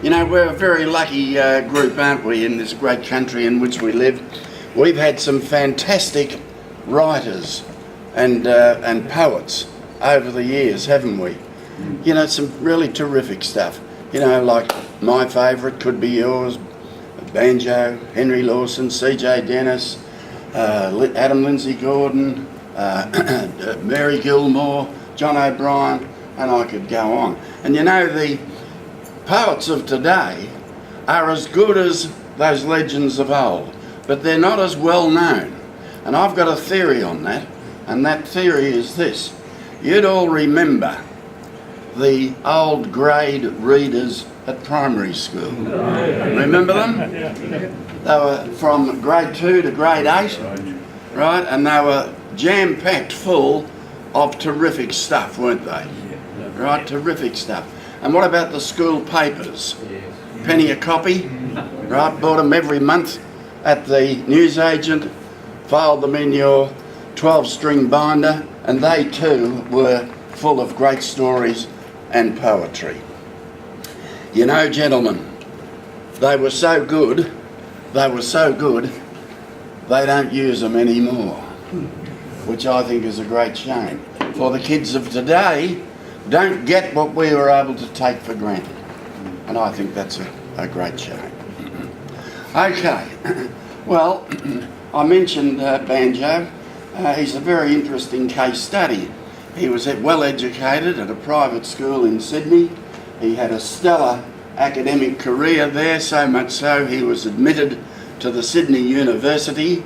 You know, we're a very lucky group, aren't we, in this great country in which we live. We've had some fantastic writers and poets over the years, haven't we? You know, some really terrific stuff. You know, like my favourite could be yours, Banjo, Henry Lawson, C.J. Dennis, Adam Lindsay Gordon, Mary Gilmore, John O'Brien, and I could go on. And you know, the poets of today are as good as those legends of old, but they're not as well known. And I've got a theory on that, and that theory is this. You'd all remember the old grade readers at primary school. Remember them? They were from grade 2 to grade 8, right? And they were jam-packed full of terrific stuff, weren't they? Right, terrific stuff. And what about the school papers? Penny a copy, right? Bought them every month at the newsagent, filed them in your 12-string binder, and they too were full of great stories and poetry. You know, gentlemen, they were so good, they don't use them anymore, which I think is a great shame. For the kids of today don't get what we were able to take for granted, and I think that's a great shame. Okay, well, I mentioned Banjo. He's a very interesting case study. He was well educated at a private school in Sydney. He had a stellar academic career there, so much so he was admitted to the Sydney University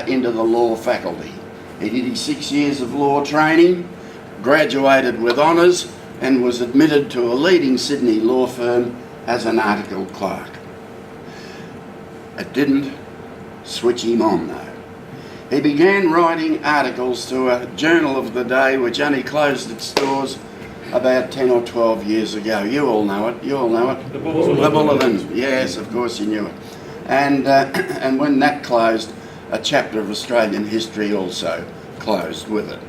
into the law faculty. He did his 6 years of law training, graduated with honours, and was admitted to a leading Sydney law firm as an article clerk. It didn't switch him on though. He began writing articles to a journal of the day which only closed its doors about 10 or 12 years ago. You all know it, The Bulletin. Yes, of course you knew it. And when that closed, a chapter of Australian history also closed with it.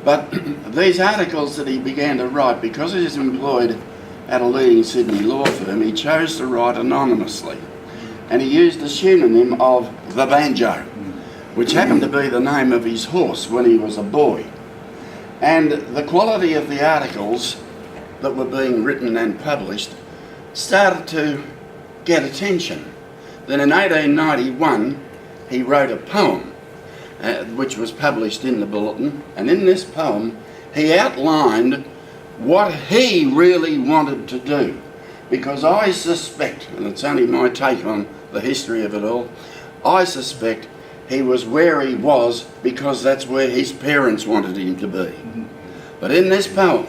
But these articles that he began to write, because he was employed at a leading Sydney law firm, he chose to write anonymously. And he used the pseudonym of the Banjo, which happened to be the name of his horse when he was a boy. And the quality of the articles that were being written and published started to get attention. Then in 1891, he wrote a poem which was published in the Bulletin, and in this poem he outlined what he really wanted to do. Because I suspect, and it's only my take on the history of it all, I suspect he was where he was because that's where his parents wanted him to be. But in this poem,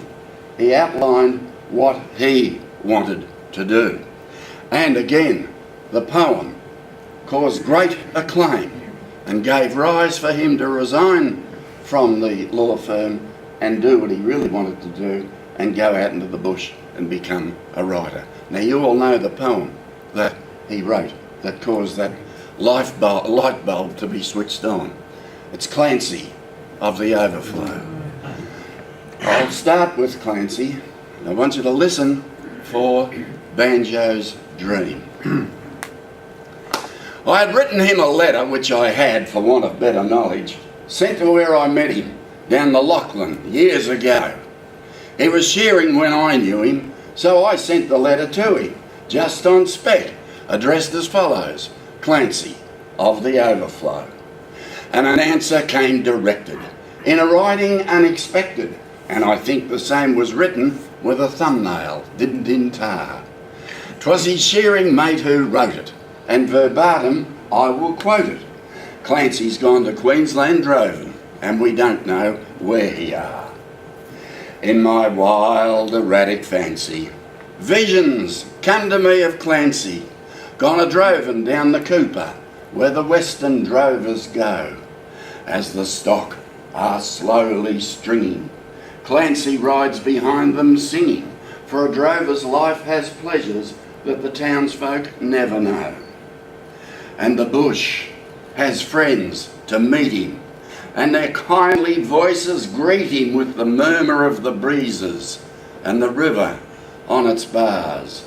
he outlined what he wanted to do. And again, the poem caused great acclaim and gave rise for him to resign from the law firm and do what he really wanted to do and go out into the bush and become a writer. Now you all know the poem that he wrote that caused that light bulb to be switched on. It's Clancy of the Overflow. I'll start with Clancy. I want you to listen for Banjo's Dream. I had written him a letter, which I had, for want of better knowledge, sent to where I met him, down the Lachlan, years ago. He was shearing when I knew him, so I sent the letter to him, just on spec, addressed as follows: Clancy of the Overflow. And an answer came directed, in a writing unexpected, and I think the same was written with a thumbnail dipped in tar. 'Twas his shearing mate who wrote it, and verbatim I will quote it. Clancy's gone to Queensland droving, and we don't know where he are. In my wild erratic fancy, visions come to me of Clancy, gone a droving down the Cooper, where the western drovers go. As the stock are slowly stringing, Clancy rides behind them singing, for a drover's life has pleasures that the townsfolk never know. And the bush has friends to meet him, and their kindly voices greet him with the murmur of the breezes and the river on its bars.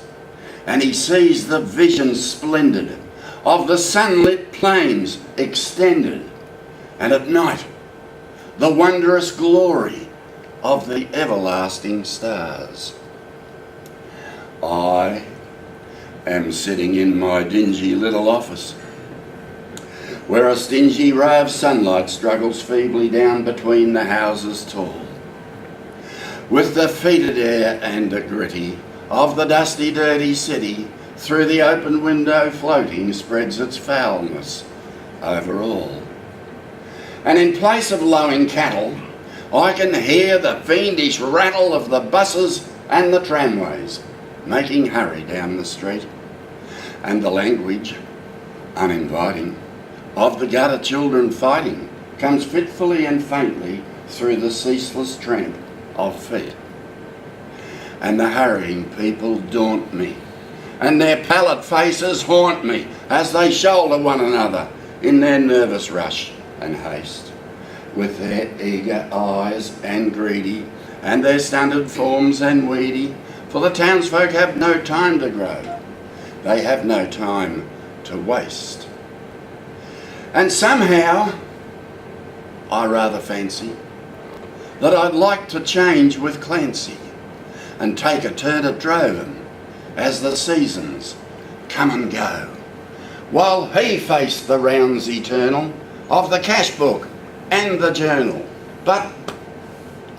and he sees the vision splendid of the sunlit plains extended, and at night the wondrous glory of the everlasting stars. I am sitting in my dingy little office, where a stingy ray of sunlight struggles feebly down between the houses tall, with the fetid air and the gritty of the dusty, dirty city through the open window floating spreads its foulness over all. And in place of lowing cattle, I can hear the fiendish rattle of the buses and the tramways making hurry down the street, and the language, uninviting, of the gutter children fighting comes fitfully and faintly through the ceaseless tramp of feet. And the hurrying people daunt me, and their pallid faces haunt me as they shoulder one another in their nervous rush and haste, with their eager eyes and greedy, and their stunted forms and weedy, for the townsfolk have no time to grow, they have no time to waste. And somehow, I rather fancy that I'd like to change with Clancy and take a turn at droving as the seasons come and go, while he faced the rounds eternal of the cash book and the journal. But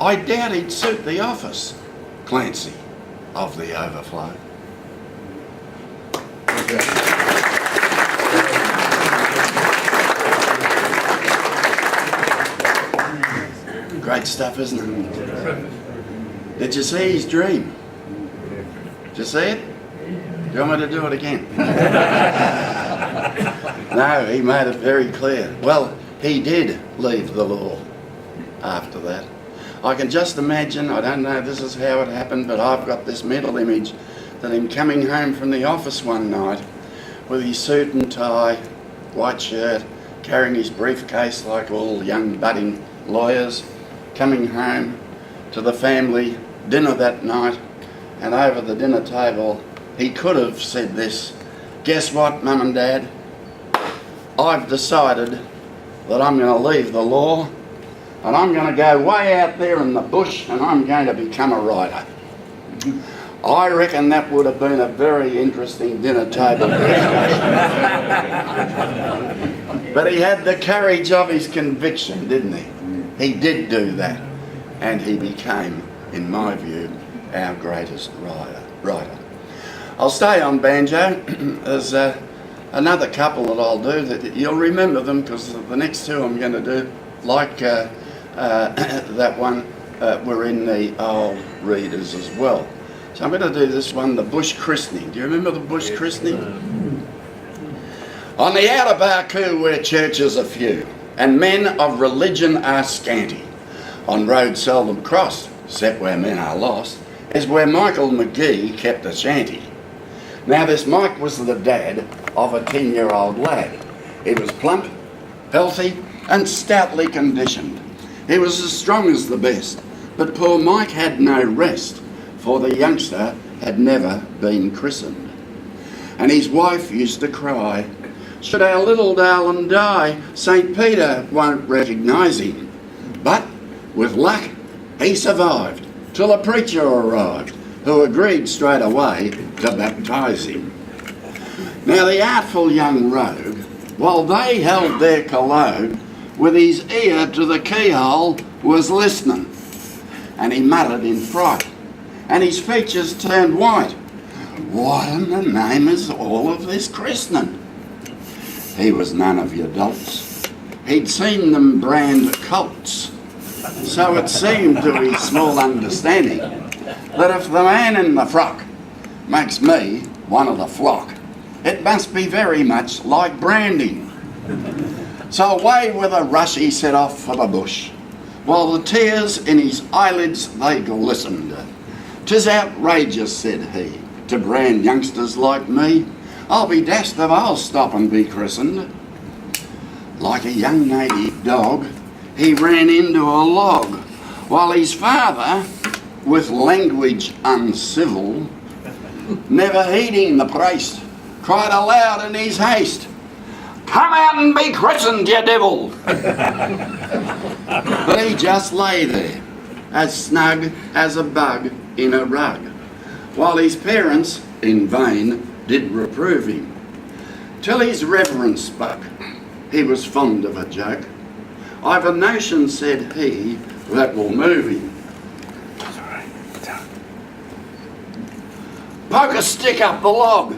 I doubt he'd suit the office, Clancy of the Overflow. Great stuff, isn't it? Did you see his dream? Did you see it? Do you want me to do it again? No, he made it very clear. Well, he did leave the law after that. I can just imagine, I don't know if this is how it happened, but I've got this mental image that him coming home from the office one night with his suit and tie, white shirt, carrying his briefcase like all young budding lawyers, coming home to the family dinner that night, and over the dinner table he could have said this: "Guess what, Mum and Dad? I've decided that I'm going to leave the law and I'm going to go way out there in the bush and I'm going to become a writer." I reckon that would have been a very interesting dinner table discussion. But he had the courage of his conviction, didn't he? He did do that, and he became, in my view, our greatest writer. I'll stay on banjo. There's another couple that I'll do that you'll remember them, because the next two I'm going to do, like that one, were in the old readers as well. So I'm going to do this one, the bush christening. Do you remember the bush christening? On the outer Barcoo, where churches are few and men of religion are scanty, on roads seldom crossed, except where men are lost, is where Michael Mcqeen kept a shanty. Now this Mike was the dad of a 10-year-old lad. He was plump, healthy and stoutly conditioned. He was as strong as the best, but poor Mike had no rest, for the youngster had never been christened. And his wife used to cry, "Should our little darling die, St. Peter won't recognise him." But with luck, he survived till a preacher arrived, who agreed straight away to baptise him. Now the artful young rogue, while they held their collogue, with his ear to the keyhole was listening, and he muttered in fright, and his features turned white. What in the name is all of this christening? He was none of your dolts. He'd seen them brand cults. So it seemed to his small understanding that if the man in the frock makes me one of the flock, it must be very much like branding. So away with a rush he set off for the bush, while the tears in his eyelids they glistened. "'Tis outrageous," said he, "to brand youngsters like me. I'll be dashed if I'll stop and be christened." Like a young native dog, he ran into a log, while his father, with language uncivil, never heeding the priest, cried aloud in his haste, "Come out and be christened, you devil!" But he just lay there, as snug as a bug in a rug, while his parents in vain did reprove him. Till his reverence spoke, he was fond of a joke. "I've a notion," said he, "that will move him. Poke a stick up the log,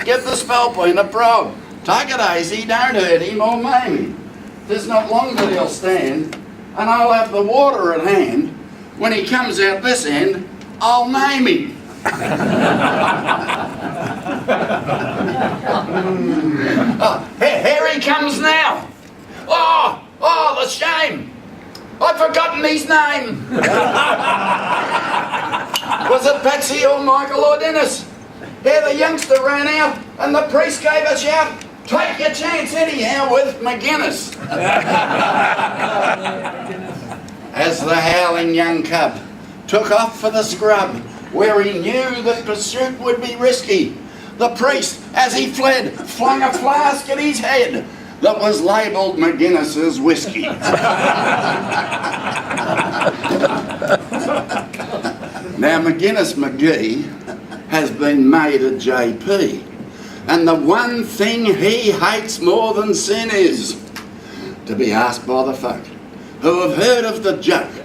give the spalpeen a prod. Take it easy, don't hurt him or maim him. 'Tis not long that he'll stand, and I'll have the water at hand. When he comes out this end, I'll name him." Oh, here he comes now. Oh, the shame. I'd forgotten his name. Was it Patsy or Michael or Dennis? Here the youngster ran out and the priest gave a shout, "Take your chance anyhow with McGuinness." As the howling young cub took off for the scrub, where he knew that pursuit would be risky, the priest, as he fled, flung a flask at his head that was labelled McGuinness's whiskey. Now McGuinness McGee has been made a JP, and the one thing he hates more than sin is to be asked by the folk who have heard of the joke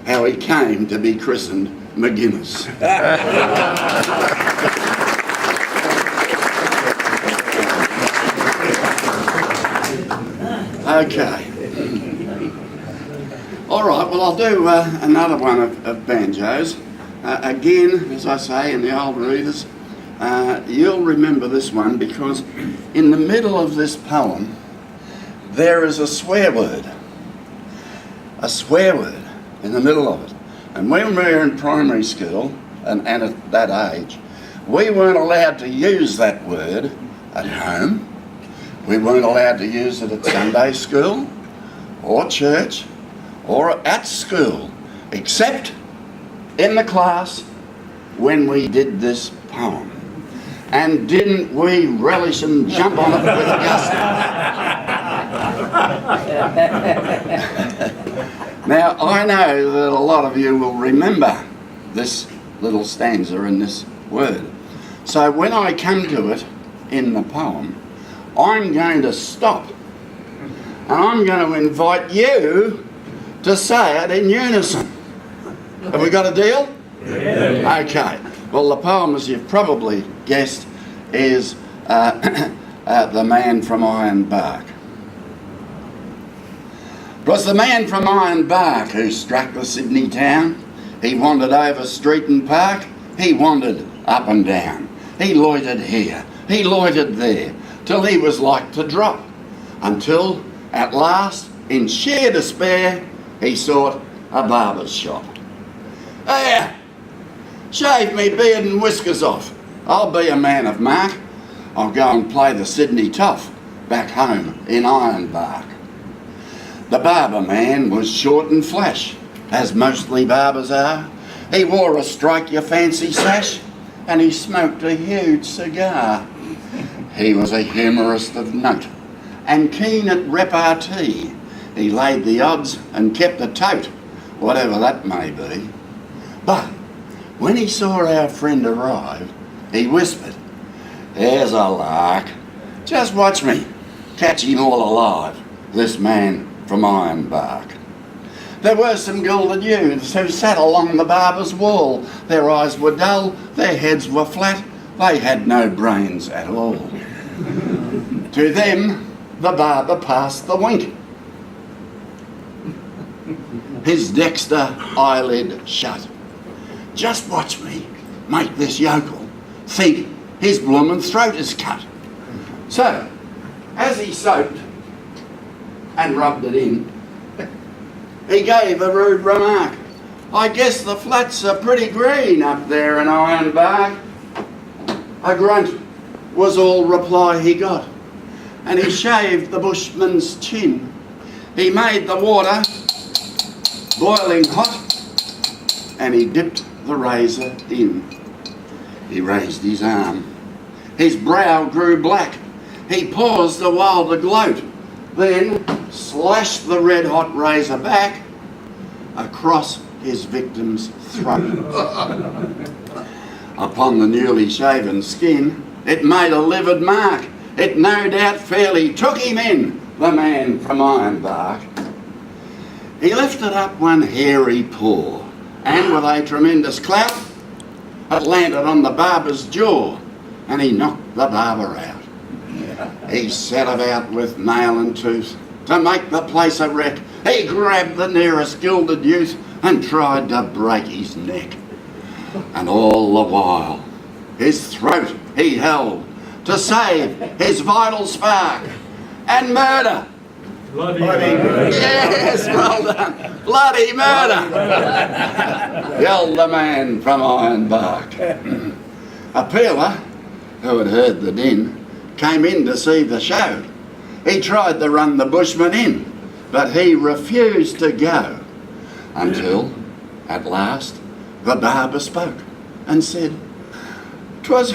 how he came to be christened McGuinness. Okay. All right, well, I'll do another one of banjos. Again, as I say, in the old readers, you'll remember this one because in the middle of this poem, there is a swear word. A swear word in the middle of it. And when we were in primary school, and at that age, we weren't allowed to use that word at home. We weren't allowed to use it at Sunday school, or church, or at school, except in the class when we did this poem. And didn't we relish and jump on it with gusto? Now, I know that a lot of you will remember this little stanza and this word. So when I come to it in the poem, I'm going to stop and I'm going to invite you to say it in unison. Have we got a deal? Yeah. Okay. Well, the poem, as you've probably guessed, is The Man from Iron Bark. 'Twas the man from Iron Bark who struck the Sydney town. He wandered over street and park. He wandered up and down. He loitered here, he loitered there, till he was like to drop, until at last, in sheer despair, he sought a barber's shop. "There, shave me beard and whiskers off. I'll be a man of mark. I'll go and play the Sydney toff back home in Iron Bark." The barber man was short and flash, as mostly barbers are. He wore a strike-your-fancy sash, and he smoked a huge cigar. He was a humorist of note, and keen at repartee. He laid the odds and kept the tote, whatever that may be. But when he saw our friend arrive, he whispered, "There's a lark. Just watch me catch him all alive, this man from Iron Bark." There were some gilded youths who sat along the barber's wall. Their eyes were dull, their heads were flat, they had no brains at all. To them the barber passed the wink, his dexter eyelid shut. "Just watch me make this yokel think his bloomin' throat is cut." So, as he soaped and rubbed it in, he gave a rude remark. "I guess the flats are pretty green up there in Iron Bark." A grunt was all reply he got, and he shaved the bushman's chin. He made the water boiling hot, and he dipped the razor in. He raised his arm. His brow grew black. He paused a while to gloat, then slashed the red-hot razor back across his victim's throat. Upon the newly shaven skin, it made a livid mark. It no doubt fairly took him in, the man from Ironbark. He lifted up one hairy paw, and with a tremendous clap, it landed on the barber's jaw, and he knocked the barber out. He set about with nail and tooth to make the place a wreck. He grabbed the nearest gilded youth and tried to break his neck. And all the while, his throat he held to save his vital spark. And murder! Bloody murder! Yes, well done! Bloody murder! Yelled the man from Ironbark. A peeler, who had heard the din, came in to see the show. He tried to run the bushman in, but he refused to go, until, at last, the barber spoke and said, "'Twas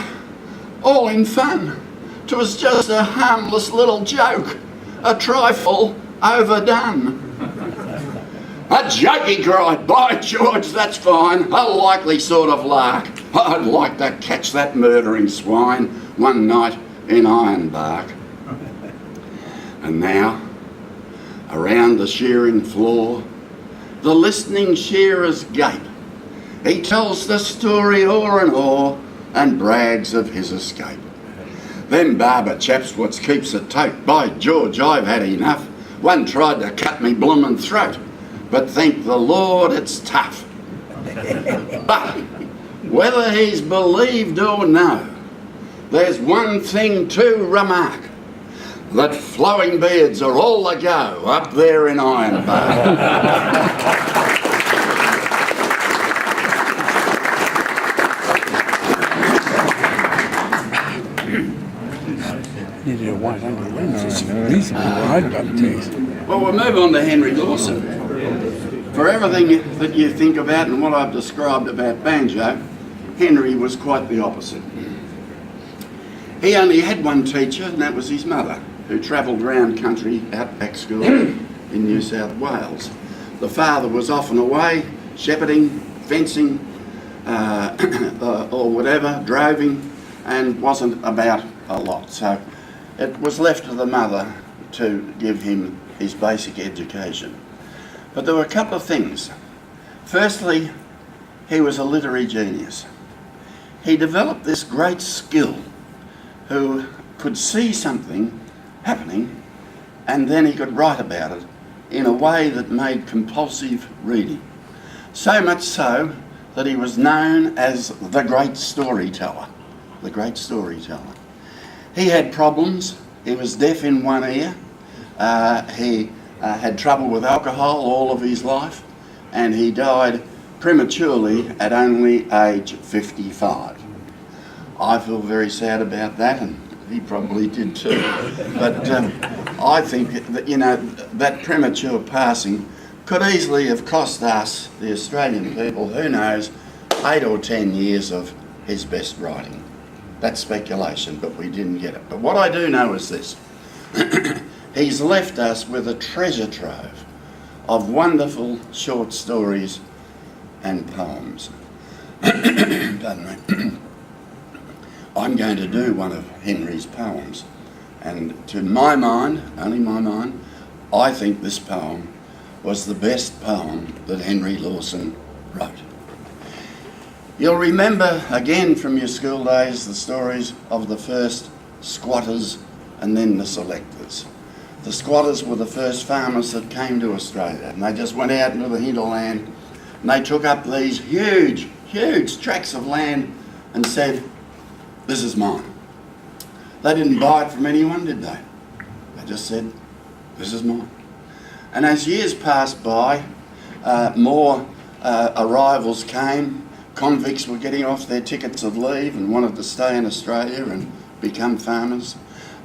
all in fun. 'Twas just a harmless little joke, a trifle overdone." "A joke," he cried. "By George, that's fine. A likely sort of lark. I'd like to catch that murdering swine one night in Ironbark." And now, around the shearing floor, the listening shearers gape. He tells the story o'er and o'er and brags of his escape. Them barber chaps what keeps it tight. By George, I've had enough. One tried to cut me bloomin' throat, but thank the Lord it's tough. But whether he's believed or no, there's one thing to remark, that flowing beards are all the go up there in Ironbark. Needed a 100 wins. It's reasonable. I've got to taste. Well, we'll move on to Henry Lawson. For everything that you think about and what I've described about banjo, Henry was quite the opposite. He only had one teacher, and that was his mother, who travelled round country outback school in New South Wales. The father was often away, shepherding, fencing, or whatever, droving, and wasn't about a lot. So it was left to the mother to give him his basic education. But there were a couple of things. Firstly, he was a literary genius. He developed this great skill, who could see something happening and then he could write about it in a way that made compulsive reading. So much so that he was known as the great storyteller. The great storyteller. He had problems. He was deaf in one ear. He had trouble with alcohol all of his life, and he died prematurely at only age 55. I feel very sad about that, and he probably did too. But I think that, you know, that premature passing could easily have cost us, the Australian people, who knows, 8 or 10 years of his best writing. That's speculation, but we didn't get it. But what I do know is this. He's left us with a treasure trove of wonderful short stories and poems. Pardon me. I'm going to do one of Henry's poems, and to my mind, only my mind, I think this poem was the best poem that Henry Lawson wrote. You'll remember again from your school days the stories of the first squatters and then the selectors. The squatters were the first farmers that came to Australia, and they just went out into the hinterland and they took up these huge, huge tracts of land and said, "This is mine." They didn't buy it from anyone, did they? They just said, "This is mine." And as years passed by, more arrivals came. Convicts were getting off their tickets of leave and wanted to stay in Australia and become farmers.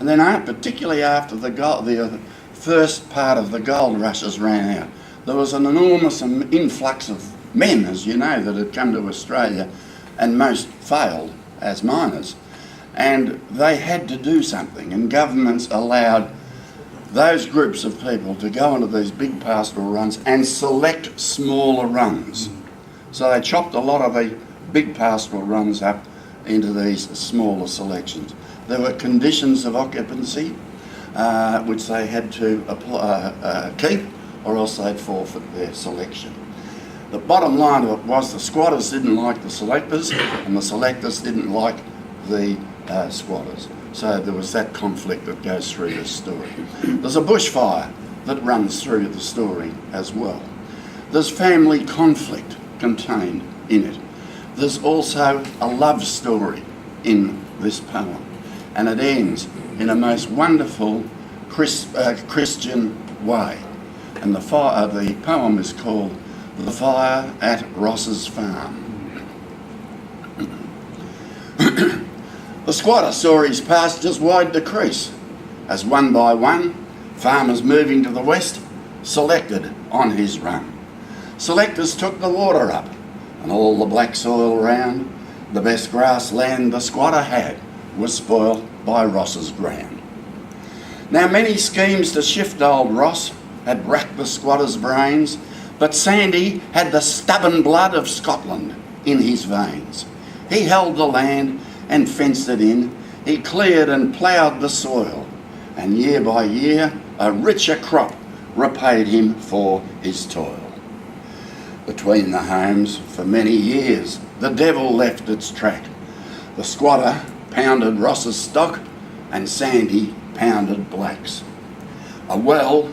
And then particularly after the first part of the gold rushes ran out, there was an enormous influx of men, as you know, that had come to Australia, and most failed as miners, and they had to do something, and governments allowed those groups of people to go into these big pastoral runs and select smaller runs. So they chopped a lot of the big pastoral runs up into these smaller selections. There were conditions of occupancy which they had to keep, or else they'd forfeit their selection. The bottom line of it was the squatters didn't like the selectors, and the selectors didn't like the squatters. So there was that conflict that goes through this story. There's a bushfire that runs through the story as well. There's family conflict contained in it. There's also a love story in this poem, and it ends in a most wonderful Christian way. And the poem is called "The Fire at Ross's Farm." The squatter saw his pastures wide decrease, as one by one farmers moving to the west selected on his run. Selectors took the water up, and all the black soil round, the best grassland the squatter had, was spoilt by Ross's ground. Now many schemes to shift old Ross had racked the squatter's brains, but Sandy had the stubborn blood of Scotland in his veins. He held the land and fenced it in, he cleared and ploughed the soil, and year by year a richer crop repaid him for his toil. Between the homes for many years the devil left its track. The squatter pounded Ross's stock, and Sandy pounded Black's. A well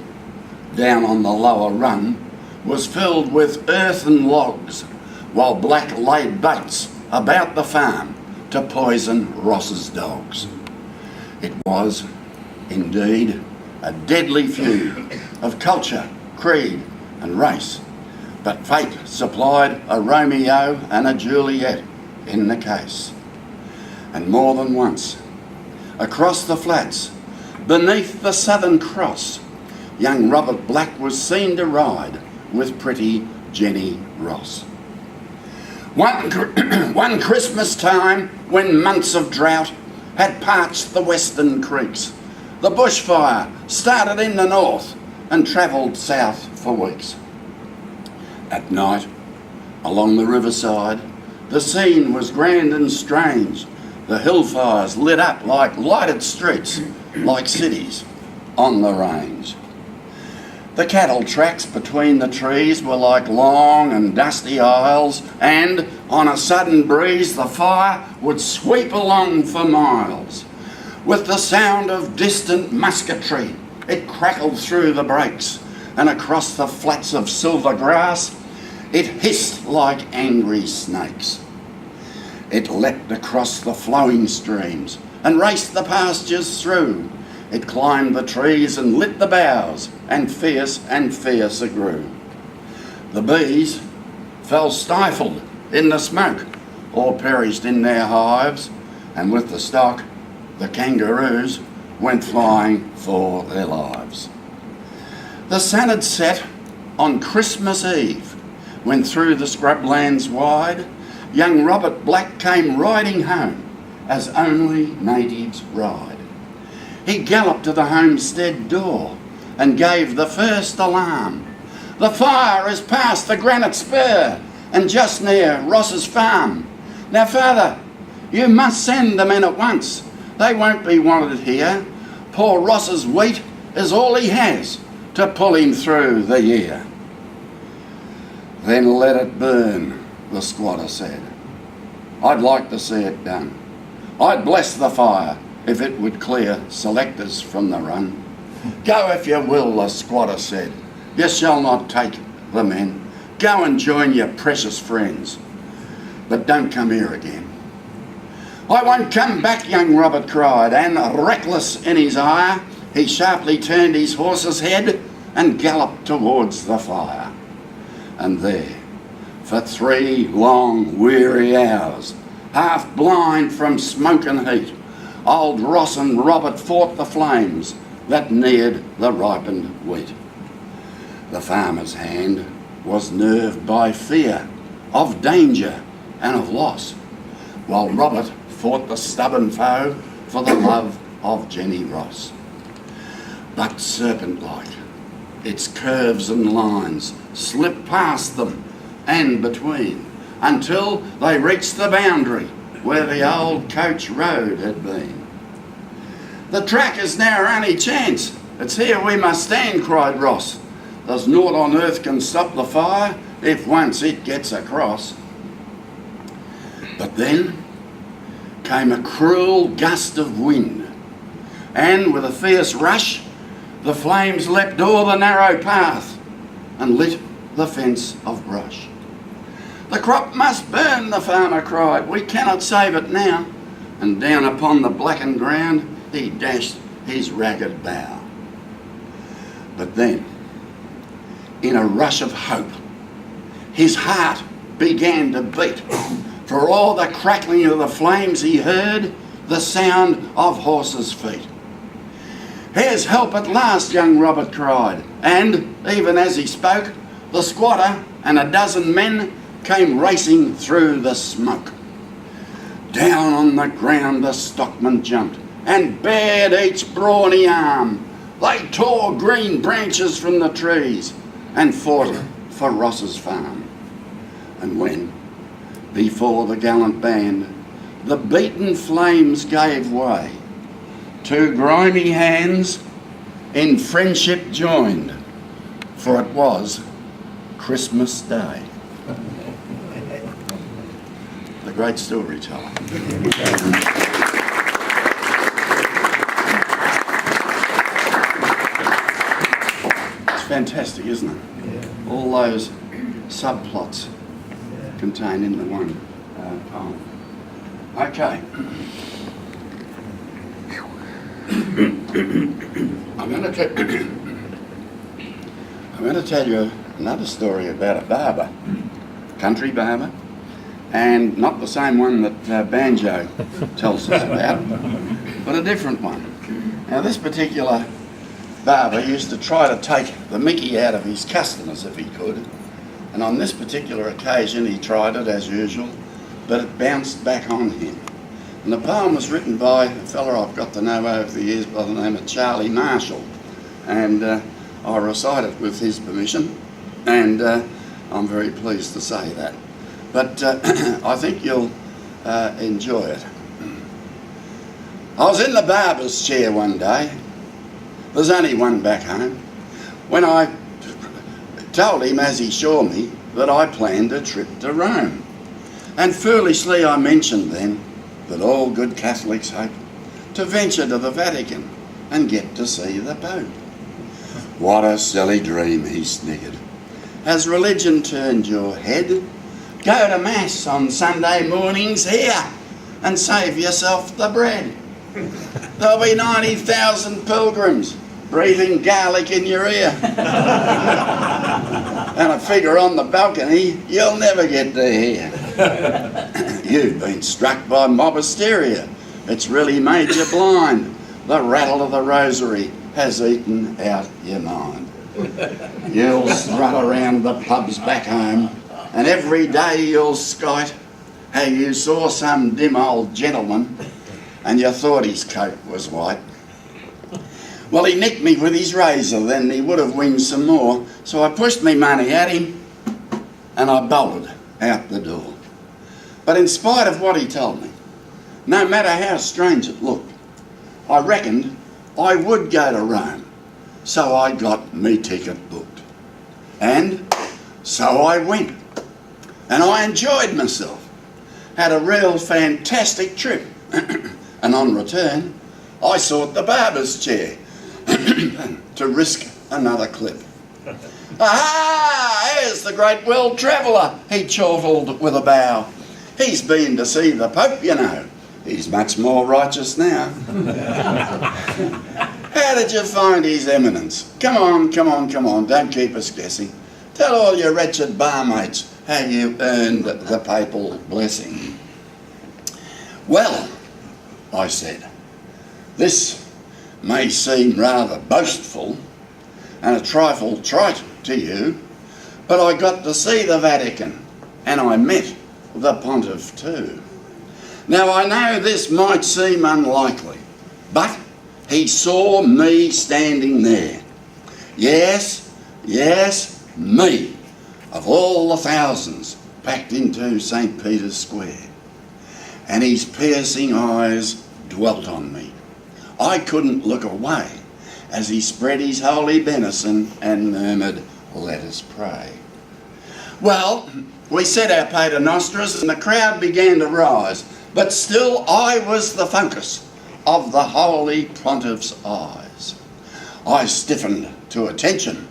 down on the lower run was filled with earthen logs, while Black laid baits about the farm to poison Ross's dogs. It was, indeed, a deadly feud of culture, creed and race, but fate supplied a Romeo and a Juliet in the case. And more than once, across the flats, beneath the Southern Cross, young Robert Black was seen to ride with pretty Jenny Ross. One Christmas time, when months of drought had parched the western creeks, the bushfire started in the north and travelled south for weeks. At night, along the riverside, the scene was grand and strange. The hill fires lit up like lighted streets, like cities on the range. The cattle tracks between the trees were like long and dusty aisles, and on a sudden breeze the fire would sweep along for miles. With the sound of distant musketry, it crackled through the brakes, and across the flats of silver grass, it hissed like angry snakes. It leapt across the flowing streams and raced the pastures through. It climbed the trees and lit the boughs, and fiercer grew. The bees fell stifled in the smoke, or perished in their hives, and with the stock, the kangaroos went flying for their lives. The sun had set on Christmas Eve, when through the scrublands wide, young Robert Black came riding home, as only natives ride. He galloped to the homestead door and gave the first alarm. The fire is past the granite spur and just near Ross's farm. Now, Father, you must send the men at once. They won't be wanted here. Poor Ross's wheat is all he has to pull him through the year. Then let it burn, the squatter said. I'd like to see it done. I'd bless the fire if it would clear selectors from the run. Go if you will, the squatter said. You shall not take the men. Go and join your precious friends, but don't come here again. I won't come back, young Robert cried, and reckless in his ire, he sharply turned his horse's head and galloped towards the fire. And there, for 3 long, weary hours, half blind from smoke and heat, old Ross and Robert fought the flames that neared the ripened wheat. The farmer's hand was nerved by fear of danger and of loss, while Robert fought the stubborn foe for the love of Jenny Ross. But serpent-like, its curves and lines slipped past them and between, until they reached the boundary where the old coach road had been. "The track is now our only chance. It's here we must stand," cried Ross. "There's naught on earth can stop the fire if once it gets across." But then came a cruel gust of wind, and with a fierce rush, the flames leapt o'er the narrow path and lit the fence of brush. "The crop must burn," the farmer cried. "We cannot save it now." And down upon the blackened ground he dashed his ragged bough. But then, in a rush of hope, his heart began to beat. For all the crackling of the flames he heard the sound of horses' feet. "Here's help at last," young Robert cried, and even as he spoke, the squatter and a dozen men came racing through the smoke. Down on the ground the stockman jumped and bared each brawny arm. They tore green branches from the trees and fought for Ross's farm. And when, before the gallant band, the beaten flames gave way, two grimy hands in friendship joined, for it was Christmas Day. The great storyteller. It's fantastic, isn't it? Yeah. All those subplots contained in the one poem. Okay. I'm going to tell you another story about a barber, country barber, and not the same one that Banjo tells us about, but a different one. Now, this particular barber used to try to take the mickey out of his customers if he could, and on this particular occasion he tried it as usual, but it bounced back on him. And the poem was written by a fella I've got to know over the years by the name of Charlie Marshall, and I recite it with his permission, and I'm very pleased to say that. But I think you'll enjoy it. I was in the barber's chair one day, there's only one back home, when I told him, as he saw me, that I planned a trip to Rome. And foolishly I mentioned then that all good Catholics hope to venture to the Vatican and get to see the Pope. "What a silly dream," he sniggered. "Has religion turned your head? Go to Mass on Sunday mornings here and save yourself the bread. There'll be 90,000 pilgrims breathing garlic in your ear. And a figure on the balcony you'll never get to hear. You've been struck by mob hysteria. It's really made you blind. The rattle of the rosary has eaten out your mind. You'll strut around the pubs back home, and every day you'll skite how you saw some dim old gentleman and you thought his coat was white. Well, he nicked me with his razor, then he would have winged some more, so I pushed me money at him and I bolted out the door. But in spite of what he told me, no matter how strange it looked, I reckoned I would go to Rome, so I got me ticket booked. And so I went, and I enjoyed myself, had a real fantastic trip, and on return I sought the barber's chair to risk another clip. "Aha! Here's the great world traveller," he chortled with a bow. "He's been to see the Pope, you know. He's much more righteous now." "How did you find His Eminence? Come on, don't keep us guessing. Tell all your wretched barmaids how you earned the papal blessing." "Well," I said, "this may seem rather boastful and a trifle trite to you, but I got to see the Vatican and I met the Pontiff too. Now I know this might seem unlikely, but he saw me standing there. Yes, yes, me, of all the thousands packed into St. Peter's Square. And his piercing eyes dwelt on me. I couldn't look away as he spread his holy benison and murmured, "Let us pray." Well, we said our Pater Nostras and the crowd began to rise, but still I was the focus of the Holy Pontiff's eyes. I stiffened to attention,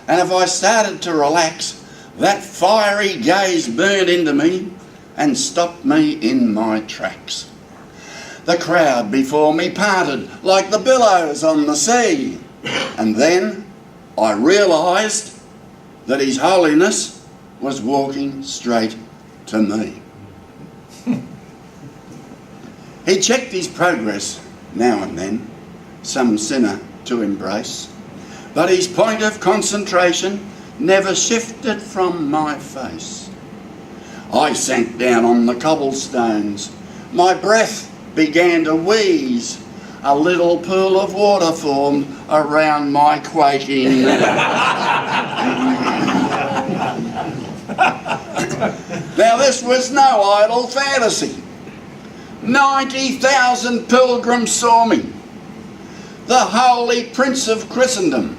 and if I started to relax, that fiery gaze burned into me and stopped me in my tracks. The crowd before me parted like the billows on the sea, and then I realised that His Holiness was walking straight to me. He checked his progress now and then, some sinner to embrace, but his point of concentration never shifted from my face. I sank down on the cobblestones, my breath began to wheeze, a little pool of water formed around my quaking neck. Now this was no idle fantasy. 90,000 pilgrims saw me. The Holy Prince of Christendom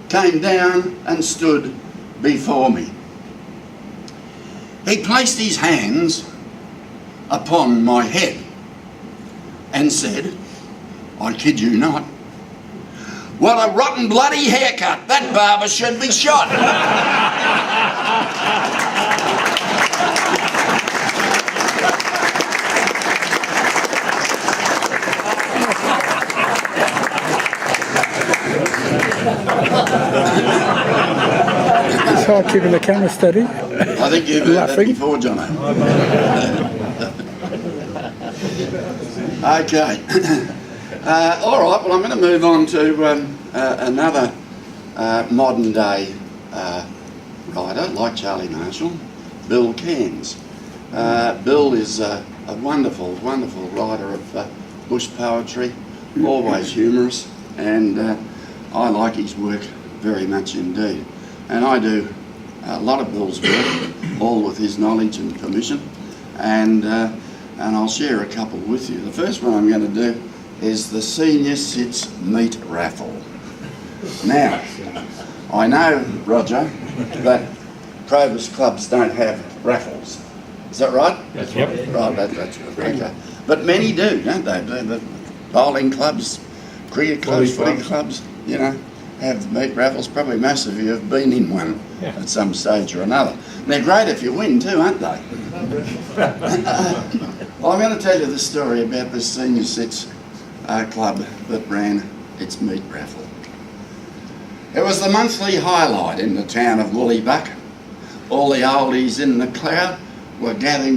came down and stood before me. He placed his hands upon my head and said, I kid you not, "What a rotten bloody haircut! That barber should be shot!" It's hard keeping the camera steady. I think you've heard that before, Jono. Okay. All right, well, I'm going to move on to another modern day writer like Charlie Marshall, Bill Cairns. Bill is a wonderful, wonderful writer of bush poetry, always humorous, and I like his work very much indeed. And I do a lot of Bill's work, all with his knowledge and permission, and I'll share a couple with you. The first one I'm going to do is the Senior Cits Meat Raffle. Now, I know, Roger, that Probus clubs don't have raffles. Is that right? That's right. Right, that's good. Okay. But many do, don't they? The bowling clubs, cricket clubs, footy clubs, you know, have meat raffles. Probably most of you have been in one at some stage or another. And they're great if you win too, aren't they? Well, I'm going to tell you the story about this Senior Cits club that ran its meat raffle. It was the monthly highlight in the town of Woollybuck. All the oldies in the crowd would gather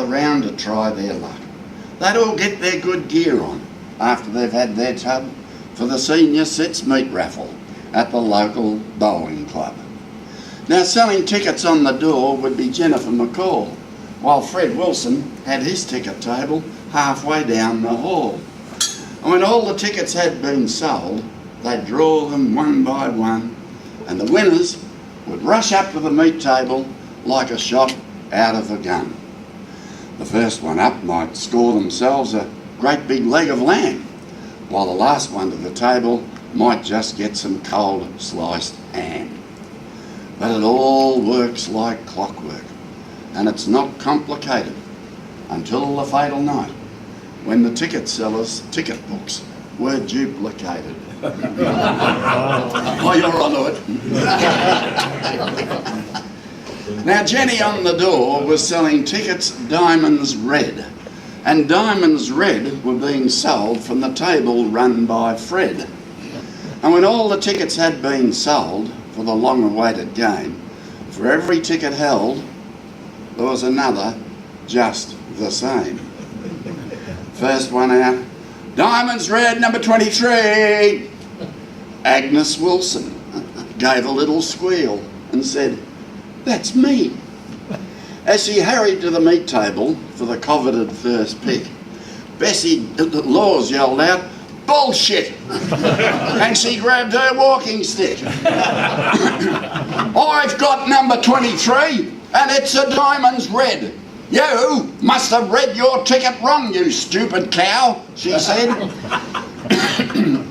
round to try their luck. They'd all get their good gear on after they've had their tub for the Senior Cits Meat Raffle at the local bowling club. Now, selling tickets on the door would be Jennifer McCall, while Fred Wilson had his ticket table halfway down the hall. And when all the tickets had been sold, they'd draw them one by one, and the winners would rush up to the meat table like a shot out of a gun. The first one up might score themselves a great big leg of lamb, while the last one to the table might just get some cold sliced ham. But it all works like clockwork, and it's not complicated until the fatal night when the ticket sellers' ticket books were duplicated. Oh, you're onto it. Now, Jenny on the door was selling tickets Diamonds Red, and Diamonds Red were being sold from the table run by Fred. And when all the tickets had been sold for the long-awaited game, for every ticket held, there was another just the same. First one out, Diamonds Red, number 23. Agnes Wilson gave a little squeal and said, "That's me." As she hurried to the meat table for the coveted first pick, Bessie Laws yelled out, "Bullshit!" and she grabbed her walking stick. "I've got number 23 and it's a diamond's red. You must have read your ticket wrong, you stupid cow," she said.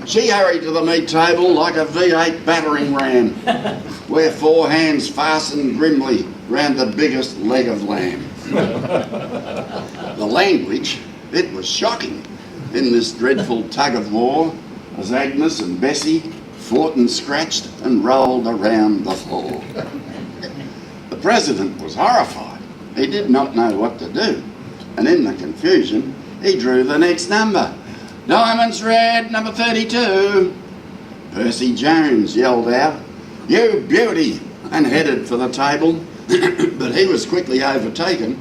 She hurried to the meat table like a V8 battering ram, where 4 hands fastened grimly round the biggest leg of lamb. The language, it was shocking in this dreadful tug of war as Agnes and Bessie fought and scratched and rolled around the floor. The President was horrified. He did not know what to do, and in the confusion he drew the next number. "Diamonds red, number 32. Percy Jones yelled out, "You beauty," and headed for the table, but he was quickly overtaken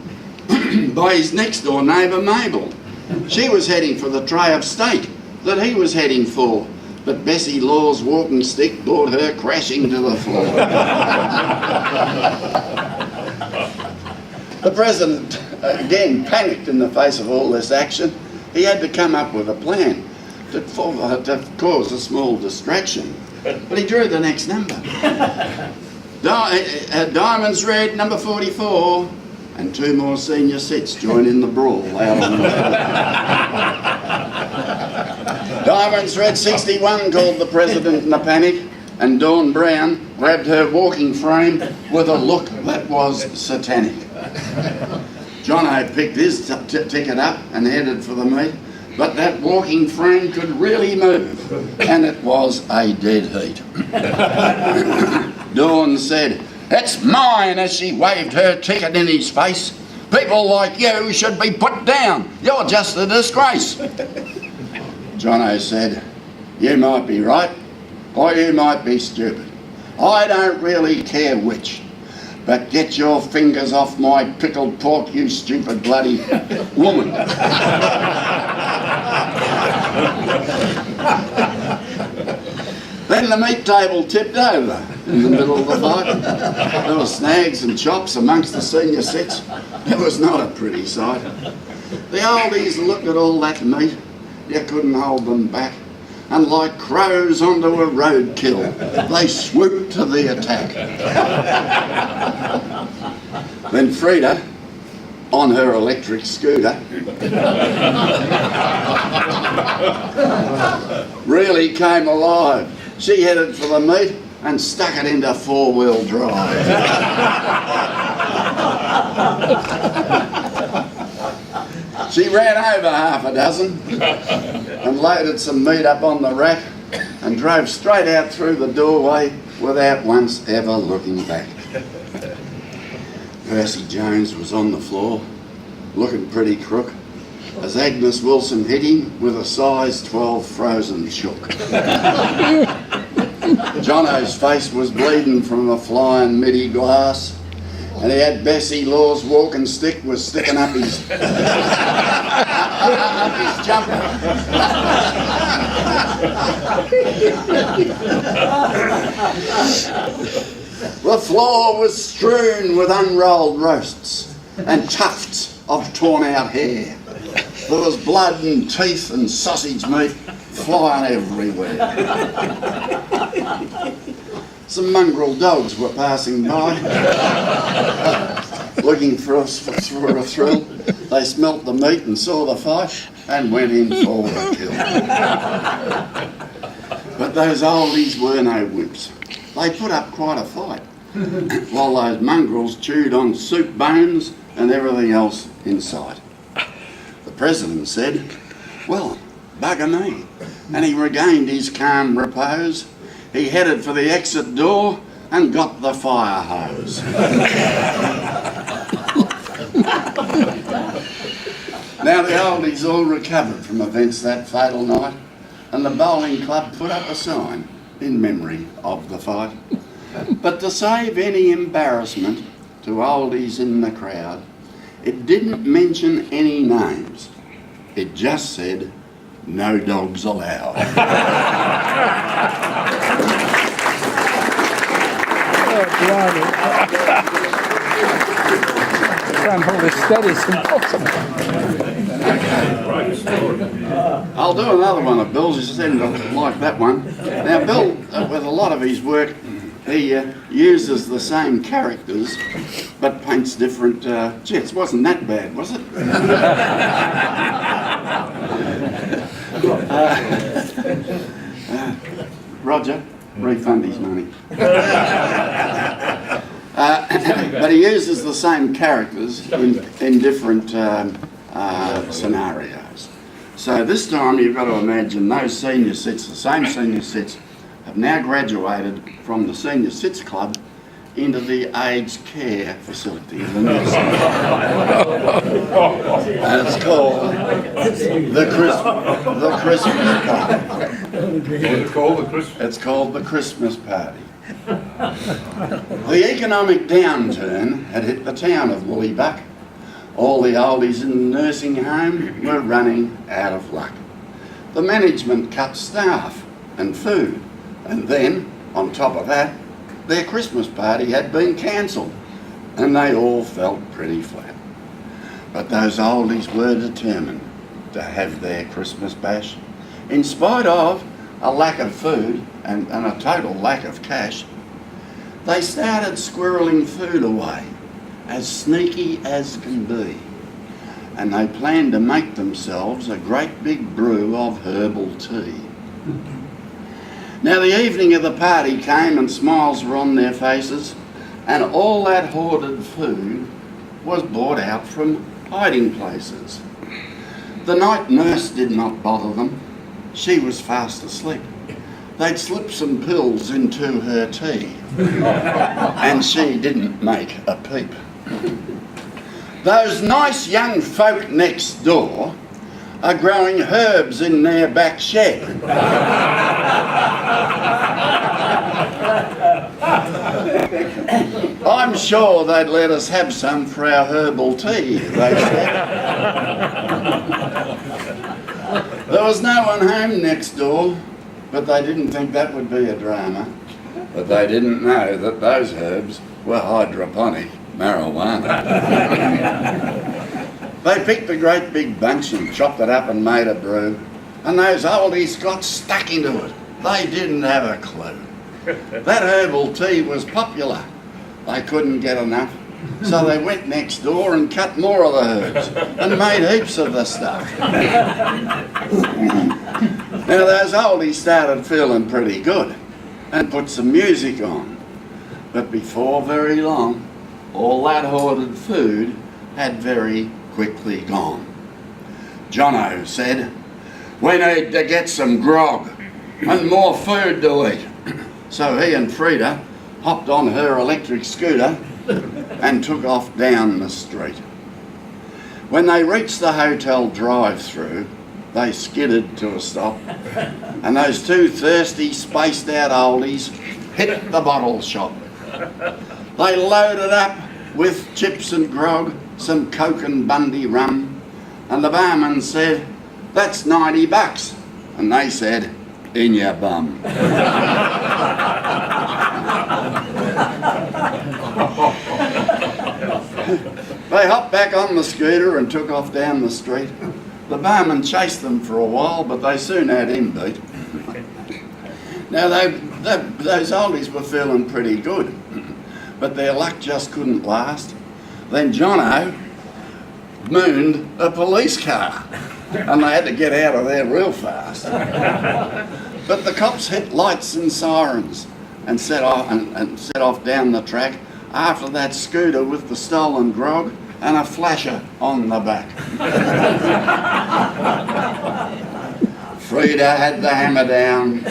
by his next door neighbour Mabel. She was heading for the tray of steak that he was heading for, but Bessie Law's walking stick brought her crashing to the floor. The President again panicked in the face of all this action. He had to come up with a plan to cause a small distraction, but he drew the next number. Diamonds red, number 44, and 2 more senior sets joined in the brawl out on the floor. "Diamonds red 61, called the President in a panic, and Dawn Brown grabbed her walking frame with a look that was satanic. Jono picked his ticket up and headed for the meat, but that walking frame could really move, and it was a dead heat. Dawn said, "It's mine," as she waved her ticket in his face. "People like you should be put down. You're just a disgrace." Jono said, "You might be right, or you might be stupid. I don't really care which. But get your fingers off my pickled pork, you stupid bloody woman." Then the meat table tipped over in the middle of the fight. There were snags and chops amongst the senior sets. It was not a pretty sight. The oldies looked at all that meat. You couldn't hold them back. And like crows onto a roadkill, they swooped to the attack. Then Frida, on her electric scooter, really came alive. She headed for the meat and stuck it into 4-wheel drive. She ran over half a dozen and loaded some meat up on the rack and drove straight out through the doorway without once ever looking back. Percy Jones was on the floor, looking pretty crook, as Agnes Wilson hit him with a size 12 frozen chook. Jono's face was bleeding from a flying midi glass, and he had Bessie Law's walking stick was sticking up his jumper. The floor was strewn with unrolled roasts and tufts of torn out hair. There was blood and teeth and sausage meat flying everywhere. Some mongrel dogs were passing by, looking for a thrill. They smelt the meat and saw the fight and went in for a kill. But those oldies were no wimps. They put up quite a fight, while those mongrels chewed on soup bones and everything else in sight. The President said, "Well, bugger me," and he regained his calm repose. He headed for the exit door and got the fire hose. Now the oldies all recovered from events that fatal night, and the bowling club put up a sign in memory of the fight. But to save any embarrassment to oldies in the crowd, it didn't mention any names. It just said, "No dogs allowed." Oh, blimey. can't hold it steady. It's impossible. I'll do another one of Bill's. He seemed to like that one. Now, Bill, with a lot of his work, he uses the same characters, but paints different jets. Wasn't that bad, was it? Roger, refund his money. But he uses the same characters in different scenarios. So this time you've got to imagine those senior cits, the same senior cits, have now graduated from the Senior Cits Club into the aged care facility of the nursing and it's called the Christmas Party. It's called the Christmas Party. The economic downturn had hit the town of Woollybuck. All the oldies in the nursing home were running out of luck. The management cut staff and food, and then, on top of that, their Christmas party had been cancelled, and they all felt pretty flat. But those oldies were determined to have their Christmas bash. In spite of a lack of food and a total lack of cash, they started squirreling food away, as sneaky as can be. And they planned to make themselves a great big brew of herbal tea. Now the evening of the party came and smiles were on their faces, and all that hoarded food was brought out from hiding places. The night nurse did not bother them. She was fast asleep. They'd slipped some pills into her tea, and she didn't make a peep. Those nice young folk next door are growing herbs in their back shed. I'm sure they'd let us have some for our herbal tea, they said. There was no one home next door, but they didn't think that would be a drama. But they didn't know that those herbs were hydroponic marijuana. They picked a great big bunch and chopped it up and made a brew, and those oldies got stuck into it. They didn't have a clue. That herbal tea was popular. They couldn't get enough, so they went next door and cut more of the herbs and made heaps of the stuff. Now those oldies started feeling pretty good and put some music on. But before very long, all that hoarded food had very quickly gone. Jono said, "We need to get some grog and more food to eat." So he and Frida hopped on her electric scooter and took off down the street. When they reached the hotel drive-through, they skidded to a stop, and those two thirsty, spaced-out oldies hit the bottle shop. They loaded up with chips and grog, some Coke and Bundy rum, and the barman said, "That's $90. And they said, "In your bum." They hopped back on the scooter and took off down the street. The barman chased them for a while, but they soon had him beat. Now, those oldies were feeling pretty good, but their luck just couldn't last. Then Jono mooned a police car, and they had to get out of there real fast. But the cops hit lights and sirens and set off down the track after that scooter with the stolen grog and a flasher on the back. Frida had the hammer down,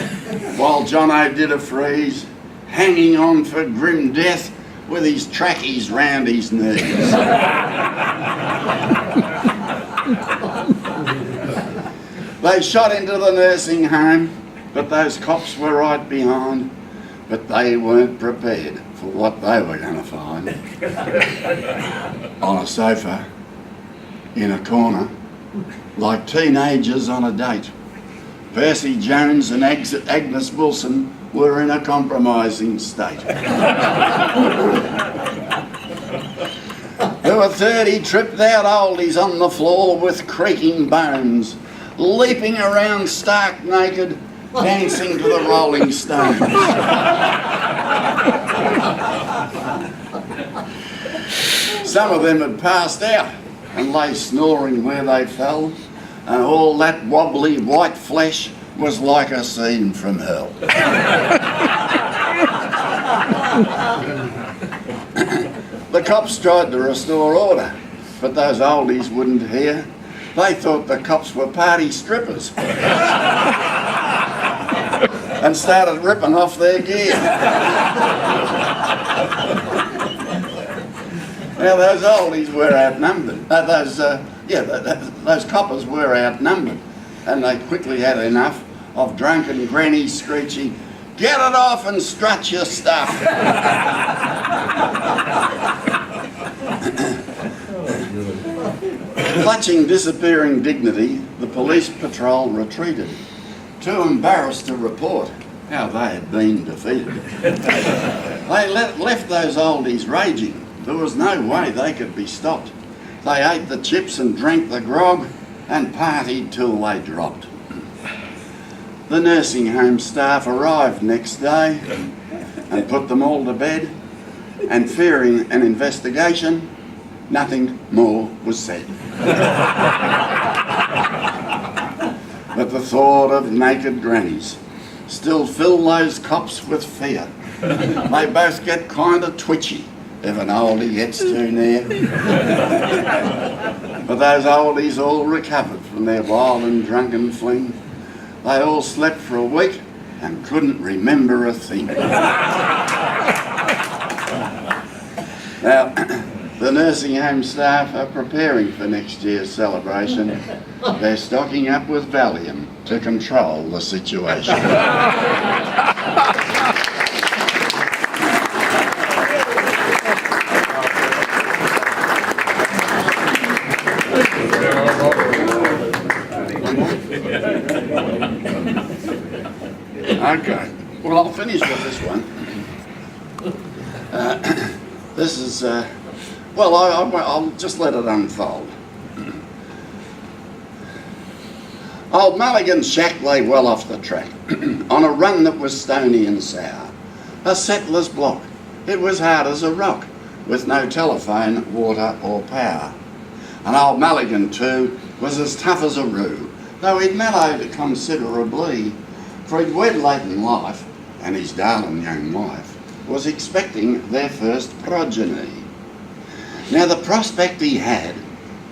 while Jono did a freeze, hanging on for grim death with his trackies round his knees. They shot into the nursing home, but those cops were right behind. But they weren't prepared for what they were going to find. On a sofa, in a corner, like teenagers on a date, Percy Jones and Agnes Wilson were in a compromising state. There To a third he tripped out oldies on the floor with creaking bones, leaping around stark naked, dancing to the Rolling Stones. Some of them had passed out and lay snoring where they fell, and all that wobbly white flesh was like a scene from hell. The cops tried to restore order, but those oldies wouldn't hear. They thought the cops were party strippers and started ripping off their gear. Now those oldies were outnumbered. Those coppers were outnumbered, and they quickly had enough of drunken grannies screeching, "Get it off and strut your stuff." Clutching disappearing dignity, the police patrol retreated, too embarrassed to report how they had been defeated. They left those oldies raging. There was no way they could be stopped. They ate the chips and drank the grog and partied till they dropped. The nursing home staff arrived next day and put them all to bed, and fearing an investigation, nothing more was said. But the thought of naked grannies still fill those cops with fear. They both get kind of twitchy if an oldie gets too near. But those oldies all recovered from their wild and drunken fling. They all slept for a week and couldn't remember a thing. Now, the nursing home staff are preparing for next year's celebration. They're stocking up with Valium to control the situation. Okay, well, I'll finish with this one. This is, I'll just let it unfold. Old Mulligan's shack lay well off the track, on a run that was stony and sour. A settler's block, it was hard as a rock, with no telephone, water or power. And old Mulligan too was as tough as a roo, though he'd mellowed considerably, for he'd wed late in life, and his darling young wife was expecting their first progeny. Now the prospect he had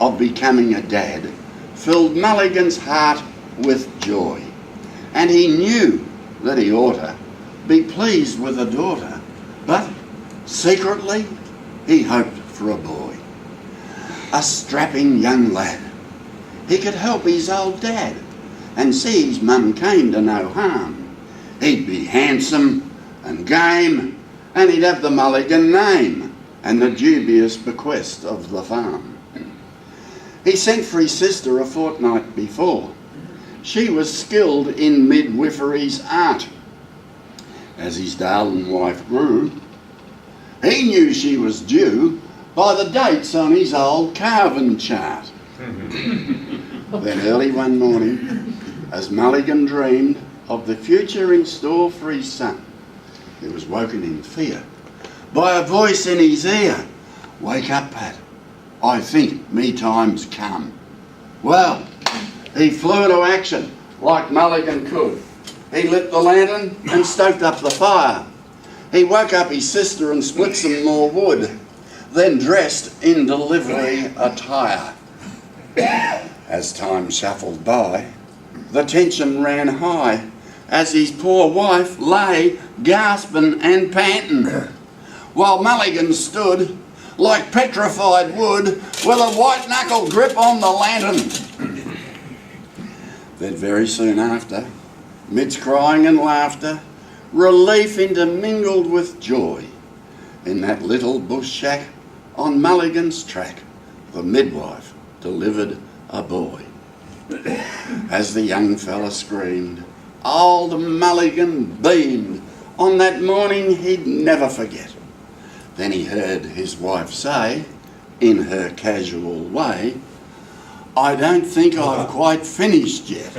of becoming a dad filled Mulligan's heart with joy, and he knew that he ought to be pleased with a daughter, but secretly he hoped for a boy. A strapping young lad. He could help his old dad and see his mum came to no harm. He'd be handsome and game, and he'd have the Mulligan name and the dubious bequest of the farm. He sent for his sister a fortnight before. She was skilled in midwifery's art. As his darling wife grew, he knew she was due by the dates on his old carving chart. Then early one morning, as Mulligan dreamed of the future in store for his son, he was woken in fear by a voice in his ear. "Wake up, Pat. I think me time's come." Well, he flew to action like Mulligan could. He lit the lantern and stoked up the fire. He woke up his sister and split some more wood, then dressed in delivery attire. As time shuffled by, the tension ran high as his poor wife lay gasping and panting, while Mulligan stood like petrified wood with a white-knuckle grip on the lantern. Then very soon after, midst crying and laughter, relief intermingled with joy, in that little bush shack on Mulligan's track, the midwife delivered a boy. As the young fella screamed, old Mulligan beamed on that morning he'd never forget. Then he heard his wife say, in her casual way, "I don't think I've quite finished yet."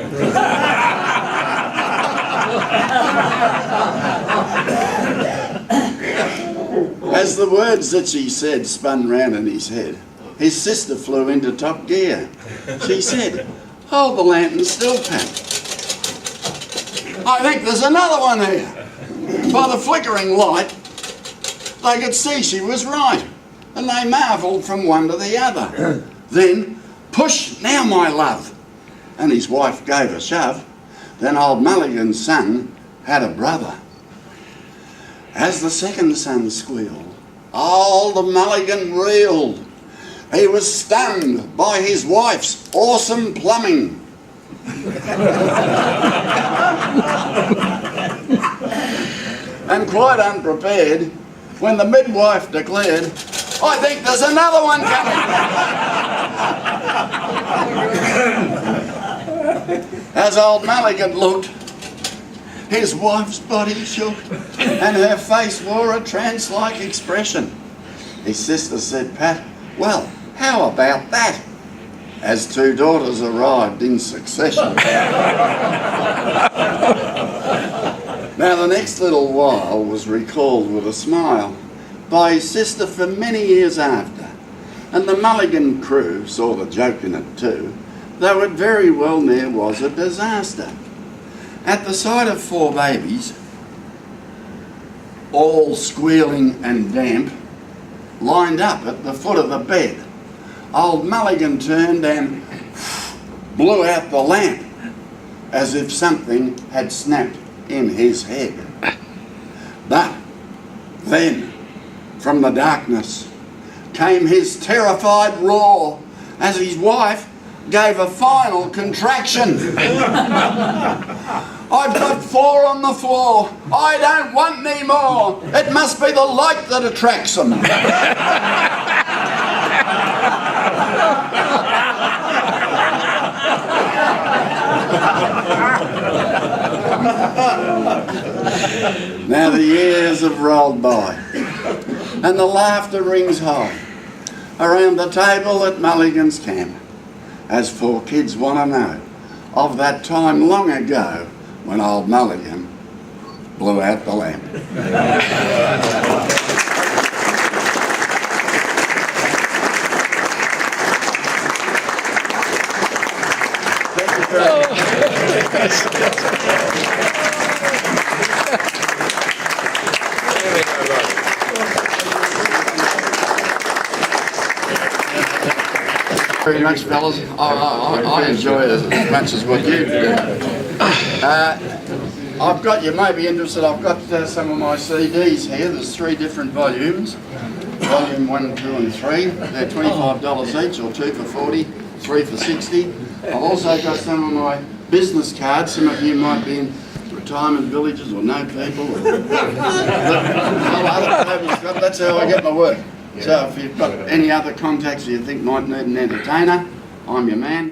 As the words that she said spun round in his head, his sister flew into top gear. She said, "Hold the lantern still, Pat. I think there's another one here." By the flickering light, they could see she was right, and they marvelled from one to the other. Then, "Push now, my love," and his wife gave a shove. Then old Mulligan's son had a brother. As the second son squealed, old Mulligan reeled. He was stunned by his wife's awesome plumbing. And quite unprepared, when the midwife declared, "I think there's another one coming." As old Mulligan looked, his wife's body shook and her face wore a trance-like expression. His sister said, "Pat, well, how about that?" As two daughters arrived in succession. Now the next little while was recalled with a smile by his sister for many years after, and the Mulligan crew saw the joke in it too, though it very well near was a disaster. At the sight of 4 babies, all squealing and damp, lined up at the foot of the bed, old Mulligan turned and blew out the lamp as if something had snapped in his head. But then, from the darkness, came his terrified roar as his wife gave a final contraction. "I've got 4 on the floor. I don't want any more. It must be the light that attracts them." Now the years have rolled by, and the laughter rings high around the table at Mulligan's camp, as 4 kids want to know of that time long ago when old Mulligan blew out the lamp. Thank you very very much, fellas. I enjoy it as much as what you do. You may be interested, I've got some of my CDs here. There's 3 different volumes. Volume 1, 2 and 3. They're $25 each, or 2 for 40, 3 for 60. I've also got some of my business cards. Some of you might be in retirement villages or know people. That's how I get my work. So if you've got any other contacts you think might need an entertainer, I'm your man.